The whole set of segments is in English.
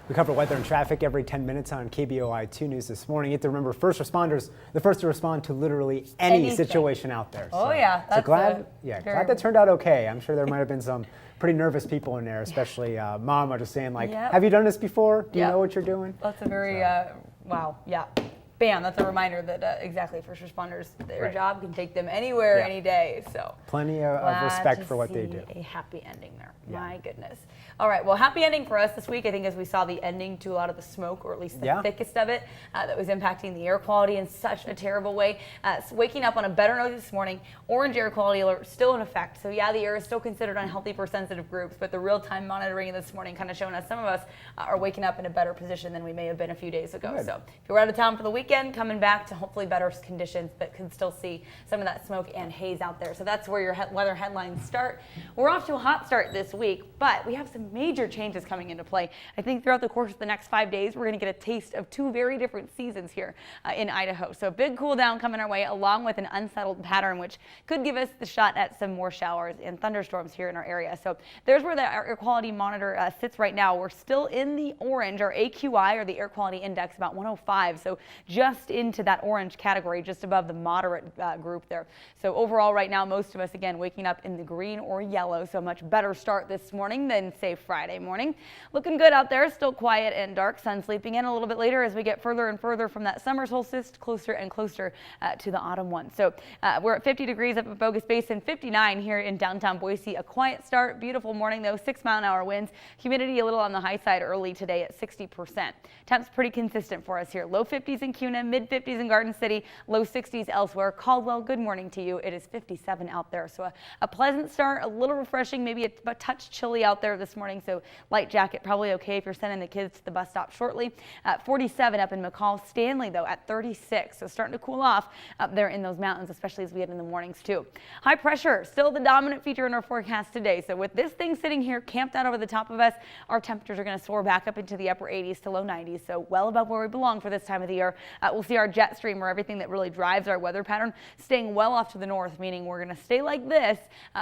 We cover weather and traffic every 10 minutes on KBOI 2 News this morning. You have to remember, first responders, the first to respond to literally any situation out there. Oh, yeah. That's glad that turned out okay. I'm sure there might have been some pretty nervous people in there, especially Mama just saying, like, have you done this before? Do you know what you're doing? That's a very, wow, yeah. Bam, that's a reminder that exactly first responders, their job can take them anywhere, any day. So plenty of respect for what they do. A happy ending there. My goodness. All right, well, happy ending for us this week, I think, as we saw the ending to a lot of the smoke, or at least the thickest of it, that was impacting the air quality in such a terrible way. So waking up on a better note this morning, orange air quality alert still in effect. So yeah, the air is still considered unhealthy for sensitive groups, but the real-time monitoring this morning kind of showing us some of us are waking up in a better position than we may have been a few days ago. So if you're out of town for the weekend, coming back to hopefully better conditions, but can still see some of that smoke and haze out there. So that's where your weather headlines start. We're off to a hot start this week, but we have some major changes coming into play. I think throughout the course of the next 5 days, we're going to get a taste of two very different seasons here in Idaho. So a big cool down coming our way, along with an unsettled pattern, which could give us the shot at some more showers and thunderstorms here in our area. So there's where the air quality monitor sits right now. We're still in the orange, or AQI, or the air quality index, about 105. So just into that orange category, just above the moderate group there. So overall right now, most of us, again, waking up in the green or yellow. So a much better start this morning than, say, Friday morning. Looking good out there, still quiet and dark. Sun sleeping in a little bit later as we get further and further from that summer solstice, closer and closer to the autumn one. So we're at 50 degrees up at Bogus Basin, 59 here in downtown Boise. A quiet start, beautiful morning though, 6-mile-an-hour winds. Humidity a little on the high side early today at 60%. Temps pretty consistent for us here. Low 50s in Kuna, mid 50s in Garden City, low 60s elsewhere. Caldwell, good morning to you. It is 57 out there. So a pleasant start, a little refreshing, maybe a touch chilly out there this morning. So light jacket probably okay if you're sending the kids to the bus stop shortly. 47 up in McCall. Stanley though at 36. So starting to cool off up there in those mountains, especially as we get in the mornings too. High pressure still the dominant feature in our forecast today. So with this thing sitting here camped out over the top of us, our temperatures are going to soar back up into the upper 80s to low 90s. So well above where we belong for this time of the year. We'll see our jet stream, or everything that really drives our weather pattern, staying well off to the north, meaning we're going to stay like this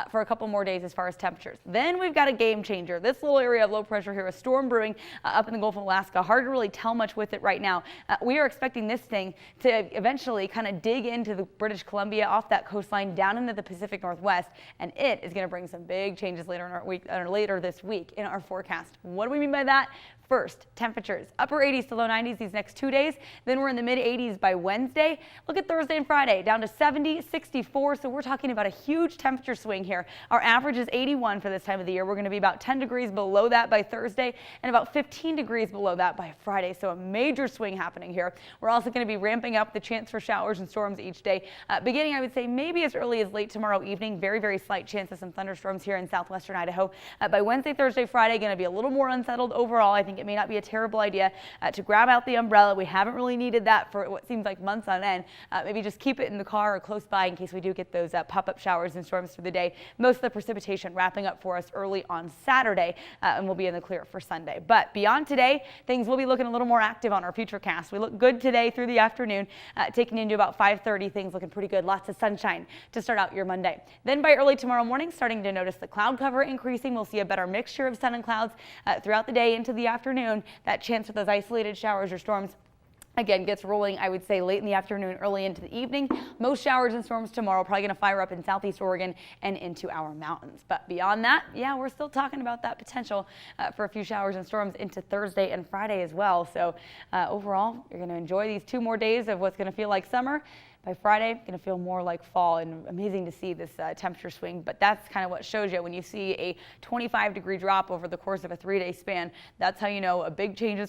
for a couple more days as far as temperatures. Then we've got a game changer. This little area of low pressure here, a storm brewing up in the Gulf of Alaska. Hard to really tell much with it right now. We are expecting this thing to eventually kind of dig into the British Columbia, off that coastline, down into the Pacific Northwest, and it is going to bring some big changes later in our week, or later this week in our forecast. What do we mean by that? First, temperatures upper 80s to low 90s these next 2 days. Then we're in the mid 80s by Wednesday. Look at Thursday and Friday, down to 70, 64. So we're talking about a huge temperature swing here. Our average is 81 for this time of the year. We're going to be about 10 degrees below that by Thursday, and about 15 degrees below that by Friday. So a major swing happening here. We're also going to be ramping up the chance for showers and storms each day. Beginning, I would say, maybe as early as late tomorrow evening. Very, very slight chance of some thunderstorms here in southwestern Idaho. By Wednesday, Thursday, Friday, going to be a little more unsettled overall. I think it may not be a terrible idea to grab out the umbrella. We haven't really needed that for what seems like months on end. Maybe just keep it in the car or close by in case we do get those pop-up showers and storms through the day. Most of the precipitation wrapping up for us early on Saturday, and we'll be in the clear for Sunday. But beyond today, things will be looking a little more active on our futurecast. We look good today through the afternoon, taking into about 5:30. Things looking pretty good. Lots of sunshine to start out your Monday. Then by early tomorrow morning, starting to notice the cloud cover increasing. We'll see a better mixture of sun and clouds throughout the day into the afternoon. That chance for those isolated showers or storms again gets rolling, I would say, late in the afternoon, early into the evening. Most showers and storms tomorrow probably going to fire up in southeast Oregon and into our mountains. But beyond that, yeah, we're still talking about that potential for a few showers and storms into Thursday and Friday as well. So overall, you're going to enjoy these 2 more days of what's going to feel like summer. By Friday, it's going to feel more like fall, and amazing to see this temperature swing. But that's kind of what shows you when you see a 25-degree drop over the course of a 3-day span. That's how you know a big change is